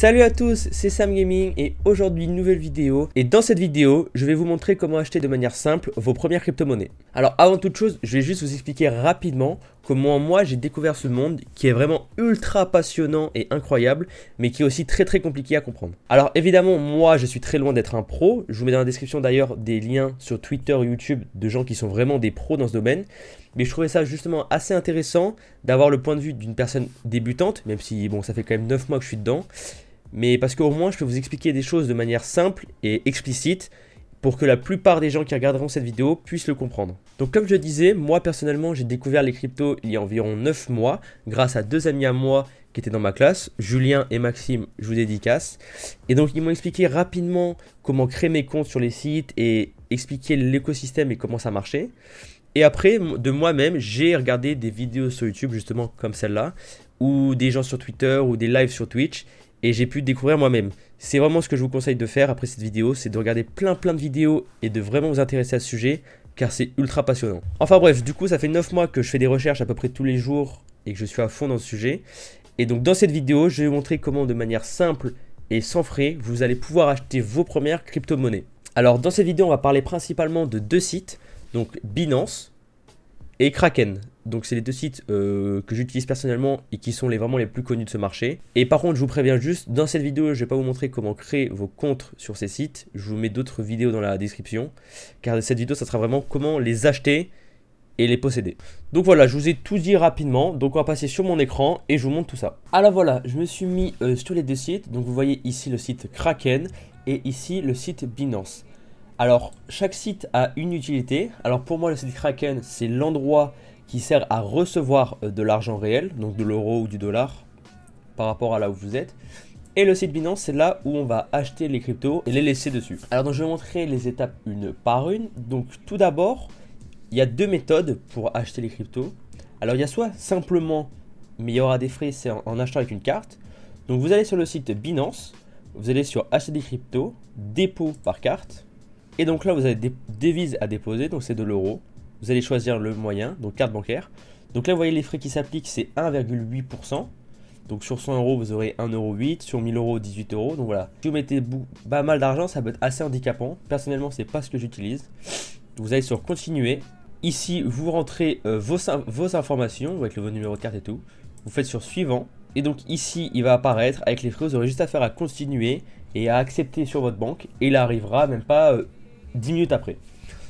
Salut à tous, c'est Sam Gaming et aujourd'hui une nouvelle vidéo. Et dans cette vidéo, je vais vous montrer comment acheter de manière simple vos premières crypto-monnaies. Alors avant toute chose, je vais juste vous expliquer rapidement comment moi j'ai découvert ce monde qui est vraiment ultra passionnant et incroyable, mais qui est aussi très compliqué à comprendre. Alors évidemment, moi je suis très loin d'être un pro. Je vous mets dans la description d'ailleurs des liens sur Twitter et YouTube de gens qui sont vraiment des pros dans ce domaine. Mais je trouvais ça justement assez intéressant d'avoir le point de vue d'une personne débutante, même si bon ça fait quand même 9 mois que je suis dedans. Mais parce qu'au moins je peux vous expliquer des choses de manière simple et explicite pour que la plupart des gens qui regarderont cette vidéo puissent le comprendre. Donc comme je disais, moi personnellement j'ai découvert les cryptos il y a environ 9 mois grâce à deux amis à moi qui étaient dans ma classe, Julien et Maxime, je vous dédicace. Et donc ils m'ont expliqué rapidement comment créer mes comptes sur les sites et expliquer l'écosystème et comment ça marchait. Et après, de moi-même, j'ai regardé des vidéos sur YouTube, justement comme celle-là, ou des gens sur Twitter, ou des lives sur Twitch, et j'ai pu découvrir moi-même. C'est vraiment ce que je vous conseille de faire après cette vidéo, c'est de regarder plein de vidéos et de vraiment vous intéresser à ce sujet, car c'est ultra passionnant. Enfin bref, du coup, ça fait 9 mois que je fais des recherches à peu près tous les jours, et que je suis à fond dans ce sujet. Et donc dans cette vidéo, je vais vous montrer comment de manière simple et sans frais, vous allez pouvoir acheter vos premières crypto-monnaies. Alors dans cette vidéo, on va parler principalement de deux sites. Donc Binance et Kraken. Donc c'est les deux sites que j'utilise personnellement et qui sont vraiment les plus connus de ce marché. Et par contre je vous préviens juste, dans cette vidéo je ne vais pas vous montrer comment créer vos comptes sur ces sites. Je vous mets d'autres vidéos dans la description. Car cette vidéo ça sera vraiment comment les acheter et les posséder. Donc voilà, je vous ai tout dit rapidement. Donc on va passer sur mon écran et je vous montre tout ça. Alors voilà, je me suis mis sur les deux sites. Donc vous voyez ici le site Kraken et ici le site Binance. Alors, chaque site a une utilité. Alors pour moi, le site Kraken, c'est l'endroit qui sert à recevoir de l'argent réel, donc de l'euro ou du dollar, par rapport à là où vous êtes. Et le site Binance, c'est là où on va acheter les cryptos et les laisser dessus. Alors donc, je vais vous montrer les étapes une par une. Donc tout d'abord, il y a deux méthodes pour acheter les cryptos. Alors il y a soit simplement, mais il y aura des frais, c'est en achetant avec une carte. Donc vous allez sur le site Binance, vous allez sur acheter des cryptos, dépôt par carte. Et donc là, vous avez des devises à déposer, donc c'est de l'euro. Vous allez choisir le moyen, donc carte bancaire. Donc là, vous voyez les frais qui s'appliquent, c'est 1,8%. Donc sur 100 euros, vous aurez 1,08 €. Sur 1000 euros, 18 €. Donc voilà. Si vous mettez pas mal d'argent, ça peut être assez handicapant. Personnellement, c'est pas ce que j'utilise. Vous allez sur continuer. Ici, vous rentrez vos informations, avec le numéro de carte et tout. Vous faites sur suivant. Et donc ici, il va apparaître avec les frais. Vous aurez juste à faire à continuer et à accepter sur votre banque. Et il arrivera même pas 10 minutes après.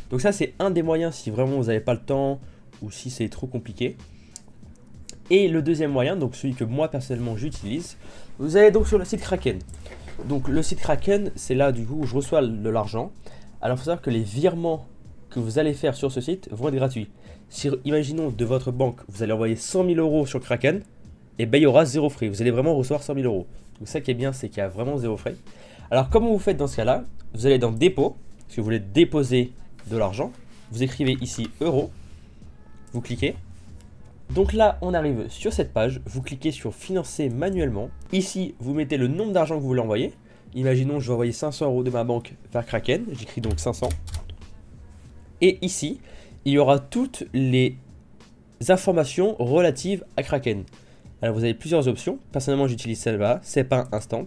Donc ça c'est un des moyens si vraiment vous n'avez pas le temps ou si c'est trop compliqué. Et le deuxième moyen, donc celui que moi personnellement j'utilise, vous allez donc sur le site Kraken. Donc le site Kraken, c'est là du coup où je reçois de l'argent. Alors il faut savoir que les virements que vous allez faire sur ce site vont être gratuits. Si imaginons de votre banque, vous allez envoyer 100 000 € sur Kraken, et bien il y aura zéro frais. Vous allez vraiment recevoir 100 000 €. Donc ça qui est bien, c'est qu'il y a vraiment zéro frais. Alors comment vous faites dans ce cas-là? Vous allez dans dépôt. Si vous voulez déposer de l'argent, vous écrivez ici euro, vous cliquez. Donc là, on arrive sur cette page, vous cliquez sur financer manuellement. Ici, vous mettez le nombre d'argent que vous voulez envoyer. Imaginons, je vais envoyer 500 € de ma banque vers Kraken, j'écris donc 500. Et ici, il y aura toutes les informations relatives à Kraken. Alors vous avez plusieurs options, personnellement j'utilise celle-là, c'est pas instant.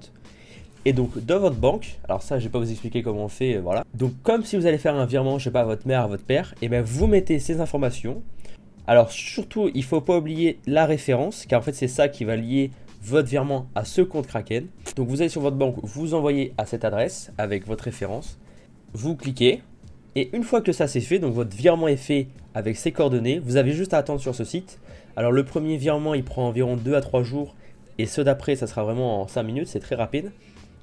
Et donc dans votre banque, alors ça je vais pas vous expliquer comment on fait, voilà. Donc comme si vous allez faire un virement, je sais pas, à votre mère, à votre père, et bien vous mettez ces informations. Alors surtout, il faut pas oublier la référence, car en fait c'est ça qui va lier votre virement à ce compte Kraken. Donc vous allez sur votre banque, vous envoyez à cette adresse avec votre référence, vous cliquez, et une fois que ça c'est fait, donc votre virement est fait avec ces coordonnées, vous avez juste à attendre sur ce site. Alors le premier virement il prend environ 2 à 3 jours, et ceux d'après ça sera vraiment en 5 minutes, c'est très rapide.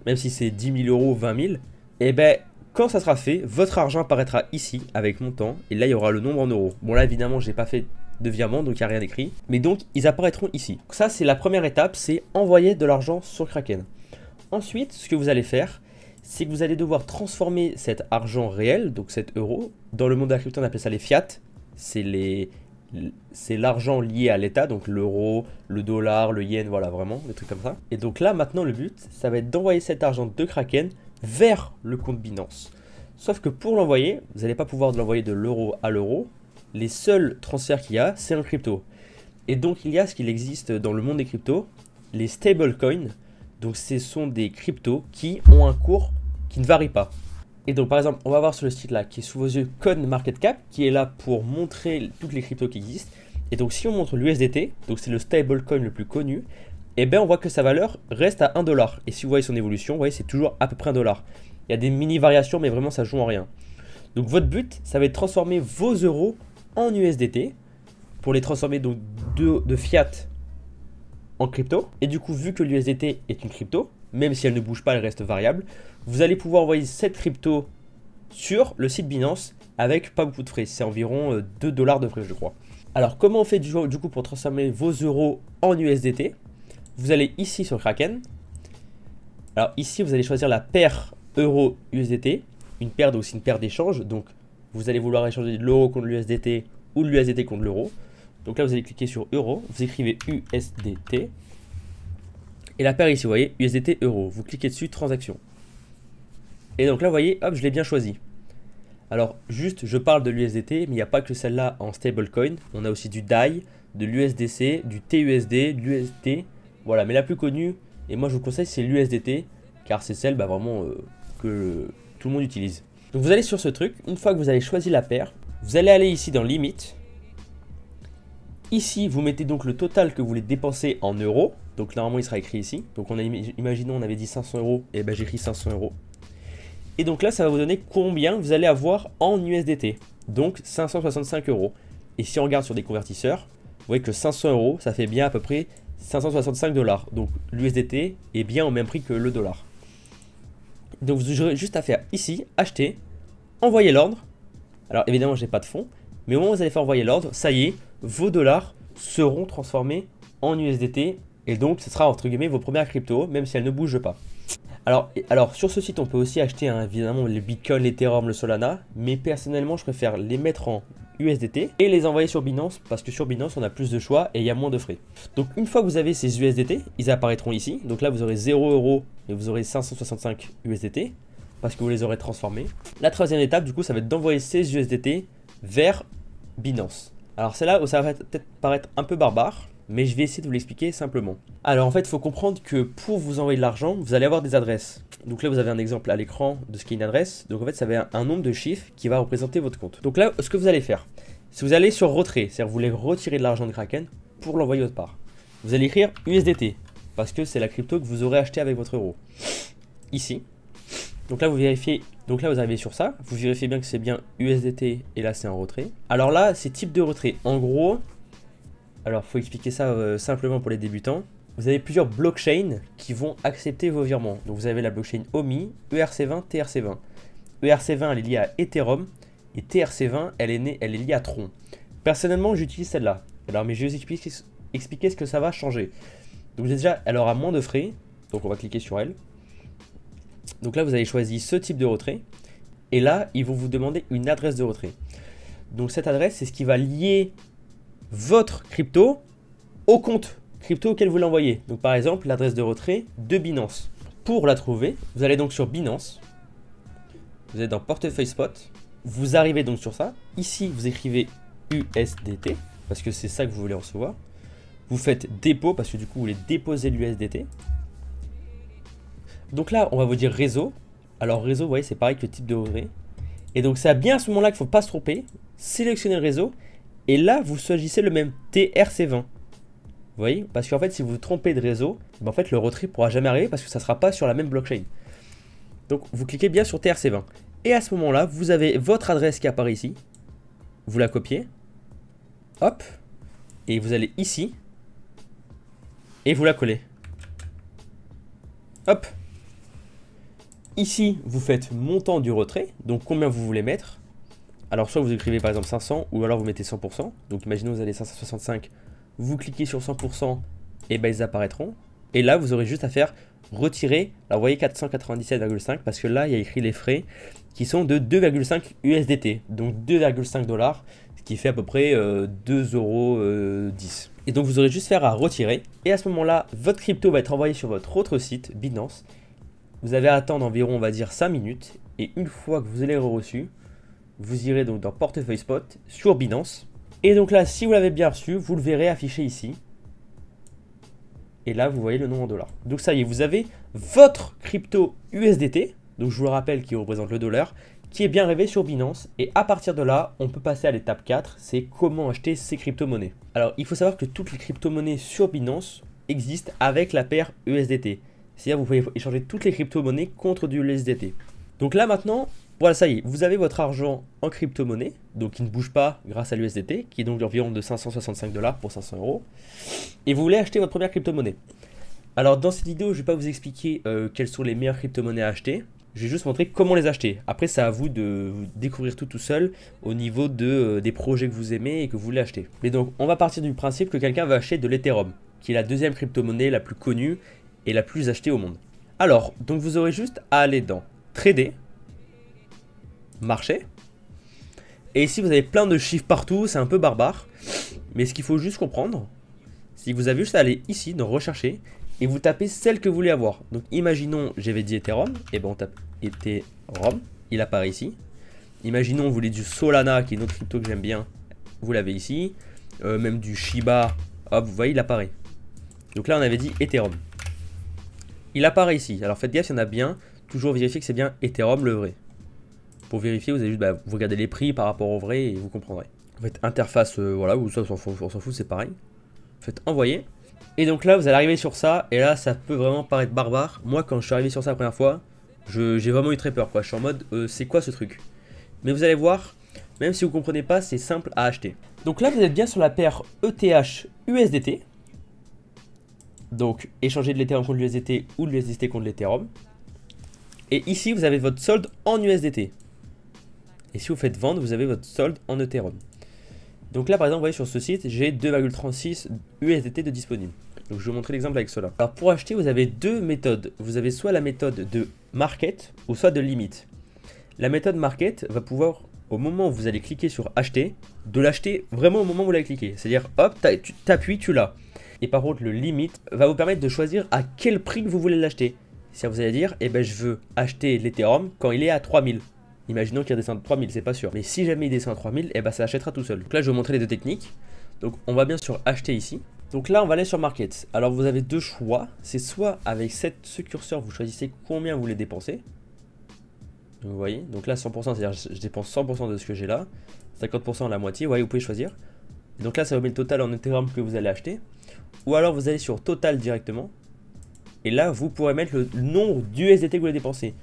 Même si c'est 10 000 €, 20 000, et ben quand ça sera fait, votre argent apparaîtra ici avec montant et là il y aura le nombre en euros. Bon là évidemment j'ai pas fait de virement donc il n'y a rien écrit, mais donc ils apparaîtront ici. Donc, ça c'est la première étape, c'est envoyer de l'argent sur Kraken. Ensuite ce que vous allez faire, c'est que vous allez devoir transformer cet argent réel, donc cet euro, dans le monde de la crypto on appelle ça les fiat, c'est l'argent lié à l'état, donc l'euro, le dollar, le yen, voilà vraiment, des trucs comme ça. Et donc là maintenant le but, ça va être d'envoyer cet argent de Kraken vers le compte Binance. Sauf que pour l'envoyer, vous n'allez pas pouvoir l'envoyer de l'euro à l'euro. Les seuls transferts qu'il y a, c'est en crypto. Et donc il y a ce qu'il existe dans le monde des cryptos, les stablecoins. Donc ce sont des cryptos qui ont un cours qui ne varie pas. Et donc par exemple, on va voir sur le site là qui est sous vos yeux CoinMarketCap qui est là pour montrer toutes les cryptos qui existent. Et donc si on montre l'USDT, donc c'est le stablecoin le plus connu, et bien on voit que sa valeur reste à 1 $. Et si vous voyez son évolution, vous voyez c'est toujours à peu près 1 $. Il y a des mini variations mais vraiment ça joue en rien. Donc votre but, ça va être de transformer vos euros en USDT pour les transformer donc de fiat en crypto. Et du coup, vu que l'USDT est une crypto, même si elle ne bouge pas, elle reste variable, vous allez pouvoir envoyer cette crypto sur le site Binance avec pas beaucoup de frais. C'est environ 2 $ de frais, je crois. Alors, comment on fait du coup pour transformer vos euros en USDT? Vous allez ici sur Kraken. Alors ici, vous allez choisir la paire euro-USDT. Une paire, donc c'est une paire d'échange. Donc, vous allez vouloir échanger l'euro contre l'USDT ou l'USDT contre l'euro. Donc là, vous allez cliquer sur euro, vous écrivez USDT. Et la paire ici, vous voyez, USDT euro. Vous cliquez dessus, transaction. Et donc là, vous voyez, hop, je l'ai bien choisi. Alors, juste, je parle de l'USDT, mais il n'y a pas que celle-là en stablecoin. On a aussi du DAI, de l'USDC, du TUSD, de l'UST. Voilà, mais la plus connue, et moi je vous conseille, c'est l'USDT, car c'est celle vraiment que tout le monde utilise. Donc vous allez sur ce truc, une fois que vous avez choisi la paire, vous allez aller ici dans Limite. Ici, vous mettez donc le total que vous voulez dépenser en euros. Donc normalement, il sera écrit ici. Donc imaginons, on avait dit 500 €, et ben j'écris 500 €. Et donc là, ça va vous donner combien vous allez avoir en USDT. Donc 565 €. Et si on regarde sur des convertisseurs, vous voyez que 500 €, ça fait bien à peu près 565 $. Donc l'USDT est bien au même prix que le dollar. Donc vous aurez juste à faire ici, acheter, envoyer l'ordre. Alors évidemment, je n'ai pas de fonds. Mais au moment où vous allez faire envoyer l'ordre, ça y est, vos dollars seront transformés en USDT. Et donc, ce sera entre guillemets vos premières cryptos, même si elles ne bougent pas. Alors sur ce site, on peut aussi acheter évidemment les Bitcoin, l'Ethereum, le Solana. Mais personnellement, je préfère les mettre en USDT et les envoyer sur Binance. Parce que sur Binance, on a plus de choix et il y a moins de frais. Donc une fois que vous avez ces USDT, ils apparaîtront ici. Donc là, vous aurez 0 € et vous aurez 565 USDT. Parce que vous les aurez transformés. La troisième étape, du coup, ça va être d'envoyer ces USDT vers Binance. Alors c'est là où ça va peut-être paraître un peu barbare, mais je vais essayer de vous l'expliquer simplement. Alors en fait, il faut comprendre que pour vous envoyer de l'argent, vous allez avoir des adresses. Donc là, vous avez un exemple à l'écran de ce qu'est une adresse. Donc en fait, ça va un nombre de chiffres qui va représenter votre compte. Donc là, ce que vous allez faire, si vous allez sur retrait, c'est-à-dire vous voulez retirer de l'argent de Kraken pour l'envoyer autre part, vous allez écrire USDT, parce que c'est la crypto que vous aurez acheté avec votre euro. Ici. Donc là, vous vérifiez. Donc là, vous arrivez sur ça. Vous vérifiez bien que c'est bien USDT. Et là, c'est un retrait. Alors là, c'est type de retrait. En gros, alors il faut expliquer ça simplement pour les débutants. Vous avez plusieurs blockchains qui vont accepter vos virements. Donc vous avez la blockchain OMI, ERC20, TRC20. ERC20, elle est liée à Ethereum. Et TRC20, elle est liée à Tron. Personnellement, j'utilise celle-là. Alors, mais je vais vous expliquer ce que ça va changer. Donc déjà, elle aura moins de frais. Donc on va cliquer sur elle. Donc là, vous avez choisi ce type de retrait. Et là, ils vont vous demander une adresse de retrait. Donc cette adresse, c'est ce qui va lier votre crypto au compte crypto auquel vous l'envoyez. Donc par exemple, l'adresse de retrait de Binance. Pour la trouver, vous allez donc sur Binance. Vous êtes dans portefeuille spot. Vous arrivez donc sur ça. Ici, vous écrivez USDT parce que c'est ça que vous voulez recevoir. Vous faites dépôt parce que du coup, vous voulez déposer l'USDT. Donc là, on va vous dire réseau. Alors réseau, vous voyez, c'est pareil que le type de retrait. Et donc c'est bien à ce moment-là qu'il ne faut pas se tromper. Sélectionnez le réseau. Et là, vous choisissez le même TRC20. Vous voyez? Parce qu'en fait, si vous vous trompez de réseau, en fait, le retrait ne pourra jamais arriver parce que ça ne sera pas sur la même blockchain. Donc vous cliquez bien sur TRC20. Et à ce moment-là, vous avez votre adresse qui apparaît ici. Vous la copiez. Hop. Et vous allez ici. Et vous la collez. Hop. Ici, vous faites montant du retrait, donc combien vous voulez mettre. Alors, soit vous écrivez par exemple 500, ou alors vous mettez 100%. Donc, imaginez vous avez 565, vous cliquez sur 100%, et ben ils apparaîtront. Et là, vous aurez juste à faire retirer. Alors, vous voyez 497,5, parce que là, il y a écrit les frais qui sont de 2,5 USDT, donc 2,5 $, ce qui fait à peu près 2,10 €. Et donc, vous aurez juste faire à retirer. Et à ce moment-là, votre crypto va être envoyé sur votre autre site, Binance. Vous avez à attendre environ, on va dire, 5 minutes. Et une fois que vous l'avez reçu, vous irez donc dans portefeuille spot sur Binance. Et donc là, si vous l'avez bien reçu, vous le verrez affiché ici. Et là, vous voyez le nom en dollars. Donc ça y est, vous avez votre crypto USDT, donc je vous le rappelle qui représente le dollar, qui est bien rêvé sur Binance. Et à partir de là, on peut passer à l'étape 4, c'est comment acheter ces crypto-monnaies. Alors, il faut savoir que toutes les crypto-monnaies sur Binance existent avec la paire USDT. C'est-à-dire vous pouvez échanger toutes les crypto-monnaies contre du USDT. Donc là maintenant, voilà, ça y est, vous avez votre argent en crypto-monnaie, donc qui ne bouge pas grâce à l'USDT, qui est donc d'environ de 565 $ pour 500 €. Et vous voulez acheter votre première crypto-monnaie. Alors dans cette vidéo, je ne vais pas vous expliquer quelles sont les meilleures crypto-monnaies à acheter. Je vais juste montrer comment les acheter. Après, c'est à vous de découvrir tout seul au niveau des projets que vous aimez et que vous voulez acheter. Mais donc, on va partir du principe que quelqu'un va acheter de l'Ethereum, qui est la deuxième crypto-monnaie la plus connue et la plus achetée au monde. Alors, donc vous aurez juste à aller dans Trader, Marché. Et ici, vous avez plein de chiffres partout, c'est un peu barbare. Mais ce qu'il faut juste comprendre, c'est que vous avez juste à aller ici dans Rechercher et vous tapez celle que vous voulez avoir. Donc imaginons, j'avais dit Ethereum, et ben on tape Ethereum, il apparaît ici. Imaginons vous voulez du Solana, qui est une autre crypto que j'aime bien, vous l'avez ici. Même du Shiba, hop, vous voyez, il apparaît. Donc là on avait dit Ethereum. Il apparaît ici. Alors faites gaffe, il y en a bien. Toujours vérifier que c'est bien Ethereum le vrai. Pour vérifier, vous avez juste, vous regardez les prix par rapport au vrai et vous comprendrez. Vous faites interface, voilà, ou ça on s'en fout, c'est pareil. Vous faites envoyer. Et donc là, vous allez arriver sur ça, et là, ça peut vraiment paraître barbare. Moi, quand je suis arrivé sur ça la première fois, j'ai vraiment eu très peur, quoi. Je suis en mode, c'est quoi ce truc? Mais vous allez voir, même si vous ne comprenez pas, c'est simple à acheter. Donc là, vous êtes bien sur la paire ETH-USDT. Donc, échanger de l'Ethereum contre l'USDT ou de l'USDT contre l'Ethereum. Et ici, vous avez votre solde en USDT. Et si vous faites vendre, vous avez votre solde en Ethereum. Donc là, par exemple, vous voyez sur ce site, j'ai 2,36 USDT de disponible. Donc je vais vous montrer l'exemple avec cela. Alors pour acheter, vous avez deux méthodes. Vous avez soit la méthode de market ou soit de limite. La méthode market va pouvoir, au moment où vous allez cliquer sur acheter, de l'acheter vraiment au moment où vous l'avez cliqué. C'est-à-dire, hop, tu t'appuies, tu l'as. Et par contre, le limite va vous permettre de choisir à quel prix vous voulez l'acheter. Si vous allez dire, eh ben, je veux acheter l'Ethereum quand il est à 3000. Imaginons qu'il redescend à 3000, c'est pas sûr. Mais si jamais il descend à 3000, eh ben ça achètera tout seul. Donc là, je vais vous montrer les deux techniques. Donc on va bien sur acheter ici. Donc là, on va aller sur market. Alors vous avez deux choix. C'est soit avec ce curseur, vous choisissez combien vous voulez dépenser. Donc vous voyez, donc là 100%, c'est-à-dire je dépense 100% de ce que j'ai là. 50% la moitié, vous voyez, vous pouvez choisir. Et donc là, ça vous met le total en Ethereum que vous allez acheter. Ou alors vous allez sur total directement. Et là, vous pourrez mettre le nombre d'USDT que vous voulez dépenser.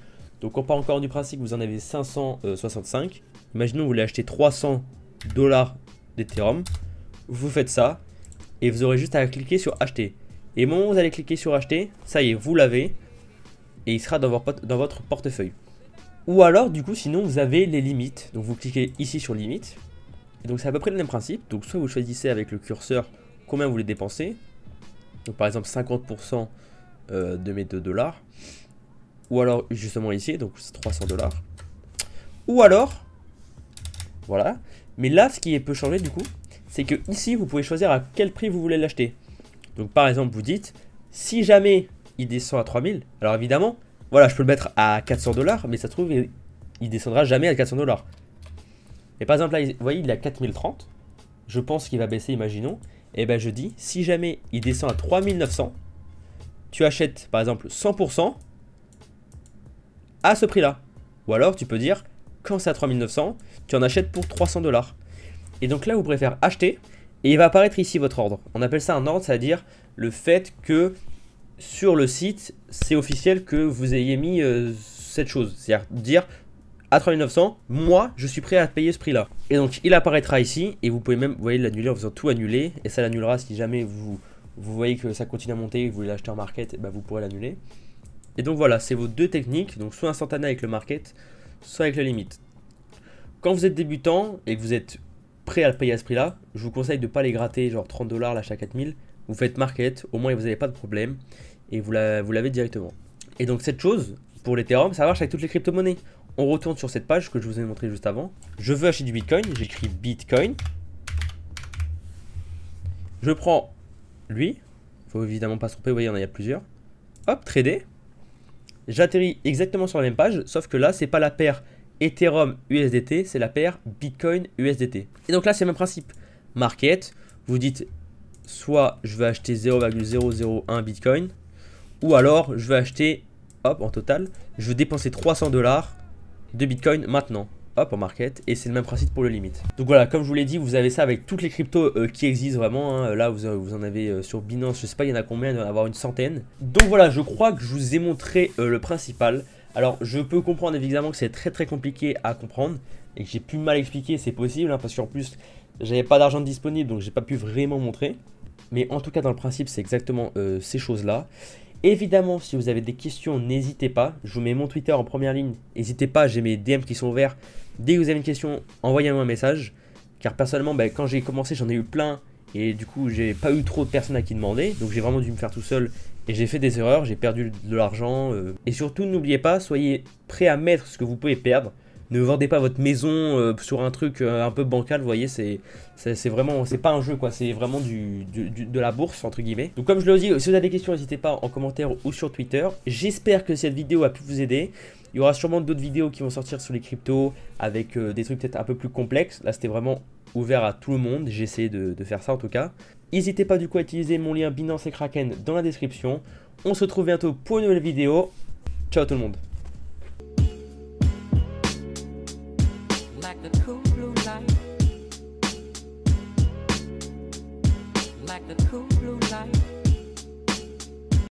Donc on part encore du principe que vous en avez 565. Imaginons que vous voulez acheter 300 $ d'Ethereum. Vous faites ça et vous aurez juste à cliquer sur acheter. Et au moment où vous allez cliquer sur acheter, ça y est, vous l'avez et il sera dans votre portefeuille. Ou alors du coup sinon vous avez les limites. Donc vous cliquez ici sur limite. Et donc c'est à peu près le même principe. Donc soit vous choisissez avec le curseur combien vous voulez dépenser. Donc par exemple 50% de mes 2 $. Ou alors justement ici, donc c'est 300 $. Ou alors, voilà. Mais là, ce qui peut changer du coup, c'est que ici, vous pouvez choisir à quel prix vous voulez l'acheter. Donc par exemple, vous dites, si jamais il descend à 3000, alors évidemment, voilà, je peux le mettre à 400 $, mais ça se trouve, il descendra jamais à 400 $. Et par exemple, là, vous voyez, il est à 4030. Je pense qu'il va baisser, imaginons. Et ben je dis, si jamais il descend à 3900, tu achètes par exemple 100%. À ce prix là. Ou alors tu peux dire quand c'est à 3900 tu en achètes pour 300 $. Et donc là vous pourrez faire acheter et il va apparaître ici votre ordre. On appelle ça un ordre, c'est à dire le fait que sur le site c'est officiel que vous ayez mis cette chose. C'est à dire à 3900 moi je suis prêt à payer ce prix là. Et donc il apparaîtra ici et vous pouvez même, vous voyez, l'annuler en faisant tout annuler. Et ça l'annulera si jamais vous voyez que ça continue à monter et que vous voulez l'acheter en market, et ben vous pourrez l'annuler. Et donc voilà, c'est vos deux techniques, donc soit instantané avec le market, soit avec la limite. Quand vous êtes débutant et que vous êtes prêt à le payer à ce prix-là, je vous conseille de ne pas les gratter, genre 30 $ l'achat 4000. Vous faites market, au moins vous n'avez pas de problème et vous l'avez directement. Et donc cette chose, pour l'Ethereum, ça marche avec toutes les crypto-monnaies. On retourne sur cette page que je vous ai montré juste avant. Je veux acheter du Bitcoin, j'écris Bitcoin. Je prends lui, il ne faut évidemment pas se tromper, vous voyez, il y en a plusieurs. Hop, trader. J'atterris exactement sur la même page, sauf que là, c'est pas la paire Ethereum USDT, c'est la paire Bitcoin USDT. Et donc là, c'est le même principe. Market, vous dites soit je vais acheter 0,001 Bitcoin, ou alors je vais acheter, hop, en total, je vais dépenser 300 $ de Bitcoin maintenant. Hop, en market, et c'est le même principe pour le limit. Donc voilà, comme je vous l'ai dit, vous avez ça avec toutes les cryptos qui existent vraiment, hein. Là vous en avez sur Binance, je sais pas il y en a combien, il doit y en avoir une centaine. Donc voilà, je crois que je vous ai montré le principal. Alors je peux comprendre évidemment que c'est très compliqué à comprendre, et que j'ai pu mal expliquer, c'est possible, hein, parce qu'en plus j'avais pas d'argent disponible, donc j'ai pas pu vraiment montrer. Mais en tout cas dans le principe c'est exactement ces choses là. Évidemment, si vous avez des questions, n'hésitez pas. Je vous mets mon Twitter en première ligne. N'hésitez pas, j'ai mes DM qui sont ouverts. Dès que vous avez une question, envoyez-moi un message. Car personnellement, quand j'ai commencé, j'en ai eu plein. Et du coup, j'ai pas eu trop de personnes à qui demander. Donc j'ai vraiment dû me faire tout seul. Et j'ai fait des erreurs, j'ai perdu de l'argent. Et surtout, n'oubliez pas, soyez prêts à mettre ce que vous pouvez perdre. Ne vendez pas votre maison sur un truc un peu bancal, vous voyez, c'est vraiment, c'est pas un jeu quoi, c'est vraiment de la bourse entre guillemets. Donc comme je l'ai dit, si vous avez des questions, n'hésitez pas en commentaire ou sur Twitter. J'espère que cette vidéo a pu vous aider. Il y aura sûrement d'autres vidéos qui vont sortir sur les cryptos avec des trucs peut-être un peu plus complexes. Là c'était vraiment ouvert à tout le monde, j'ai essayé de faire ça en tout cas. N'hésitez pas du coup à utiliser mon lien Binance et Kraken dans la description. On se retrouve bientôt pour une nouvelle vidéo. Ciao tout le monde. Like the cool blue light, like the cool